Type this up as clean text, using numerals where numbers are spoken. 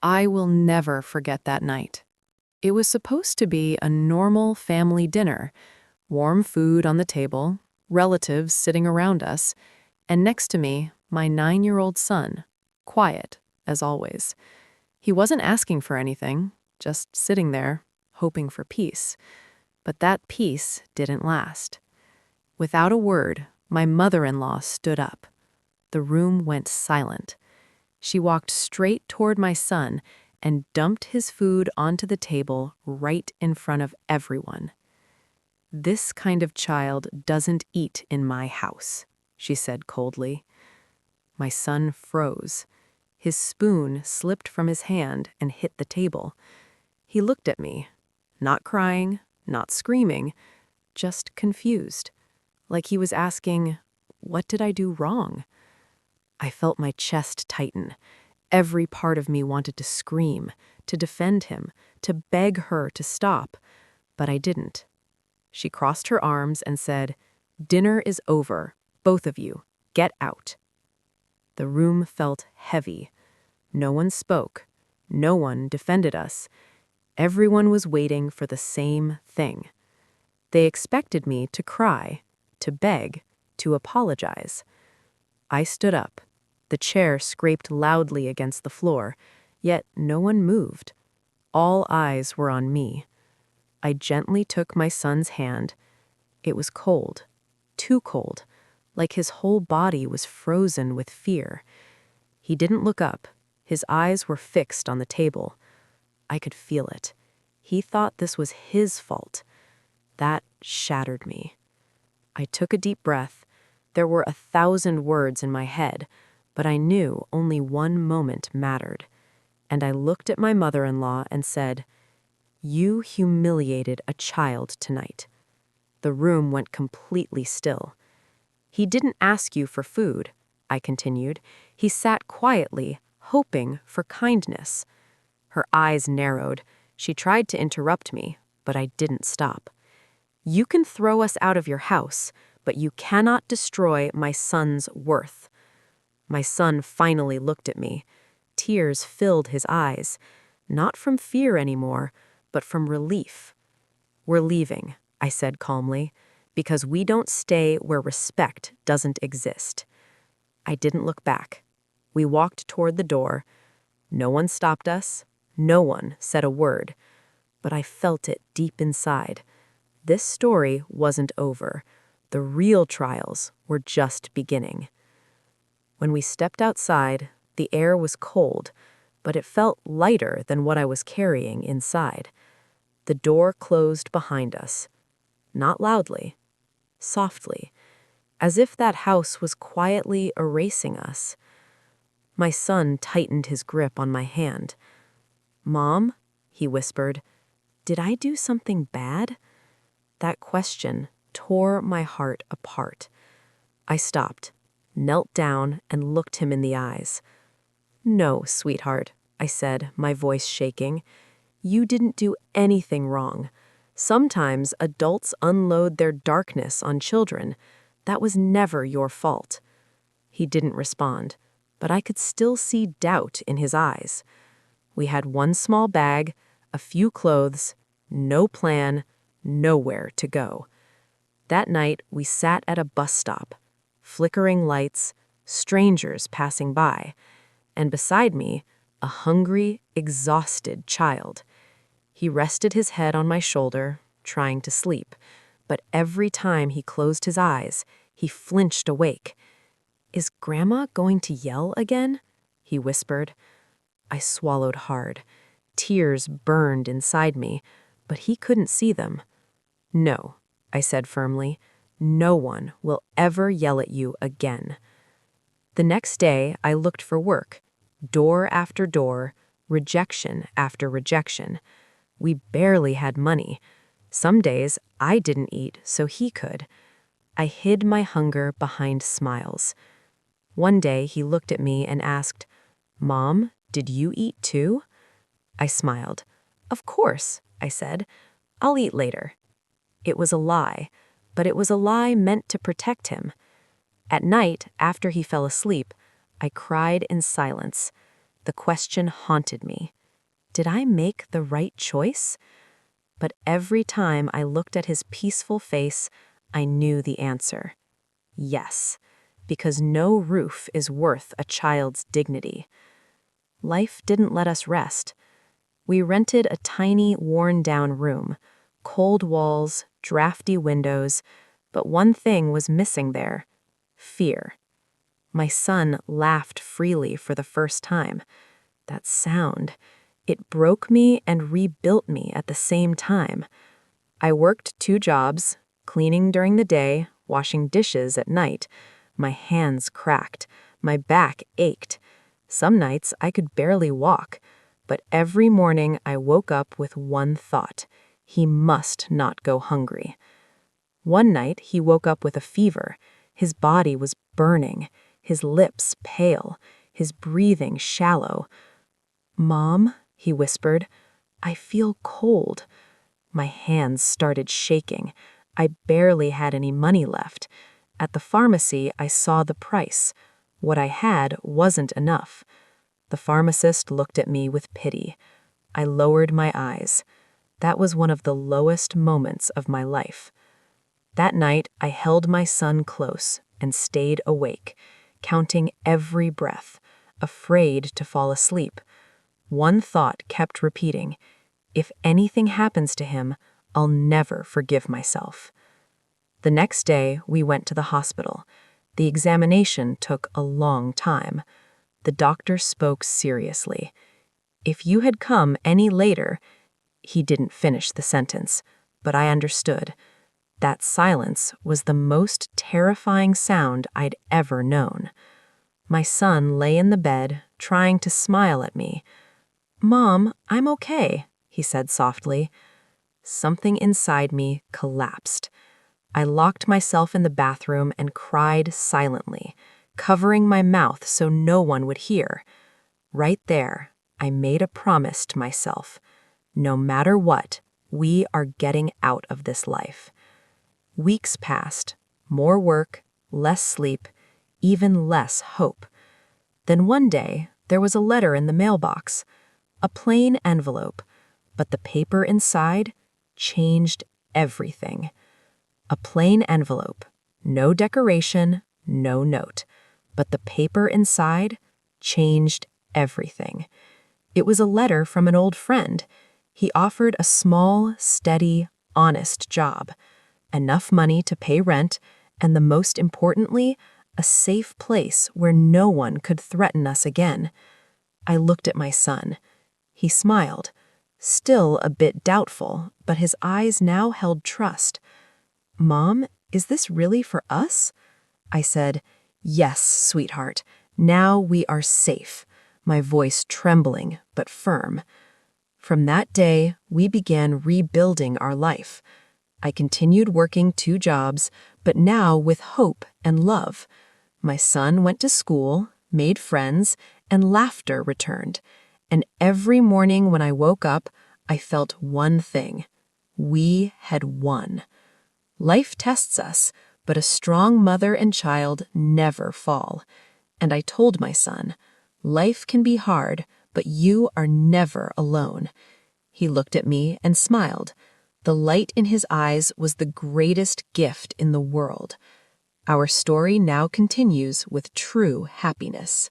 I will never forget that night. It was supposed to be a normal family dinner, warm food on the table, relatives sitting around us, and next to me, my 9-year-old son, quiet, as always. He wasn't asking for anything, just sitting there, hoping for peace. But that peace didn't last. Without a word, my mother-in-law stood up. The room went silent. She walked straight toward my son and dumped his food onto the table right in front of everyone. "This kind of child doesn't eat in my house," she said coldly. My son froze. His spoon slipped from his hand and hit the table. He looked at me, not crying, not screaming, just confused, like he was asking, "What did I do wrong?" I felt my chest tighten. Every part of me wanted to scream, to defend him, to beg her to stop, but I didn't. She crossed her arms and said, "Dinner is over. Both of you, get out." The room felt heavy. No one spoke. No one defended us. Everyone was waiting for the same thing. They expected me to cry, to beg, to apologize. I stood up. The chair scraped loudly against the floor, yet no one moved. All eyes were on me. I gently took my son's hand. It was cold, too cold, like his whole body was frozen with fear. He didn't look up. His eyes were fixed on the table. I could feel it. He thought this was his fault. That shattered me. I took a deep breath. There were 1,000 words in my head, but I knew only one moment mattered. And I looked at my mother-in-law and said, "You humiliated a child tonight." The room went completely still. "He didn't ask you for food," I continued. "He sat quietly, hoping for kindness." Her eyes narrowed. She tried to interrupt me, but I didn't stop. "You can throw us out of your house, but you cannot destroy my son's worth." My son finally looked at me. Tears filled his eyes, not from fear anymore, but from relief. "We're leaving," I said calmly, "because we don't stay where respect doesn't exist." I didn't look back. We walked toward the door. No one stopped us. No one said a word. But I felt it deep inside. This story wasn't over. The real trials were just beginning. When we stepped outside, the air was cold, but it felt lighter than what I was carrying inside. The door closed behind us. Not loudly, softly, as if that house was quietly erasing us. My son tightened his grip on my hand. "Mom," he whispered, "did I do something bad?" That question tore my heart apart. I stopped, knelt down, and looked him in the eyes. "No, sweetheart," I said, my voice shaking. "You didn't do anything wrong. Sometimes adults unload their darkness on children. That was never your fault." He didn't respond, but I could still see doubt in his eyes. We had one small bag, a few clothes, no plan, nowhere to go. That night, we sat at a bus stop, flickering lights, strangers passing by, and beside me, a hungry, exhausted child. He rested his head on my shoulder, trying to sleep, but every time he closed his eyes, he flinched awake. "Is Grandma going to yell again?" he whispered. I swallowed hard. Tears burned inside me, but he couldn't see them. "No," I said firmly, "no one will ever yell at you again." The next day, I looked for work. Door after door, rejection after rejection. We barely had money. Some days, I didn't eat so he could. I hid my hunger behind smiles. One day, he looked at me and asked, "Mom, did you eat too?" I smiled. "Of course," I said. "I'll eat later." It was a lie, but it was a lie meant to protect him. At night, after he fell asleep, I cried in silence. the question haunted me. Did I make the right choice? But every time I looked at his peaceful face, I knew the answer. Yes, because no roof is worth a child's dignity. Life didn't let us rest. We rented a tiny, worn-down room, cold walls, drafty windows, but one thing was missing there: fear. My son laughed freely for the first time. That sound, it broke me and rebuilt me at the same time. I worked 2 jobs, cleaning during the day, washing dishes at night. My hands cracked, my back ached. Some nights I could barely walk, but every morning I woke up with one thought: he must not go hungry. One night he woke up with a fever. His body was burning, his lips pale, his breathing shallow. "Mom," he whispered, "I feel cold." My hands started shaking. I barely had any money left. At the pharmacy, I saw the price. What I had wasn't enough. The pharmacist looked at me with pity. I lowered my eyes. That was one of the lowest moments of my life. That night, I held my son close and stayed awake, counting every breath, afraid to fall asleep. One thought kept repeating: if anything happens to him, I'll never forgive myself. The next day, we went to the hospital. The examination took a long time. The doctor spoke seriously. "If you had come any later—" He didn't finish the sentence, but I understood. That silence was the most terrifying sound I'd ever known. My son lay in the bed, trying to smile at me. "Mom, I'm okay," he said softly. Something inside me collapsed. I locked myself in the bathroom and cried silently, covering my mouth so no one would hear. Right there, I made a promise to myself. No matter what, we are getting out of this life. Weeks passed, more work, less sleep, even less hope. Then one day, there was a letter in the mailbox, a plain envelope, but the paper inside changed everything. A plain envelope, no decoration, no note, but the paper inside changed everything. It was a letter from an old friend. He offered a small, steady, honest job, enough money to pay rent, and the most importantly, a safe place where no one could threaten us again. I looked at my son. He smiled, still a bit doubtful, but his eyes now held trust. "Mom, is this really for us?" I said, "Yes, sweetheart. Now we are safe," my voice trembling but firm. From that day, we began rebuilding our life. I continued working 2 jobs, but now with hope and love. My son went to school, made friends, and laughter returned. And every morning when I woke up, I felt one thing: we had won. Life tests us, but a strong mother and child never fall. And I told my son, life can be hard, but you are never alone. He looked at me and smiled. The light in his eyes was the greatest gift in the world. Our story now continues with true happiness.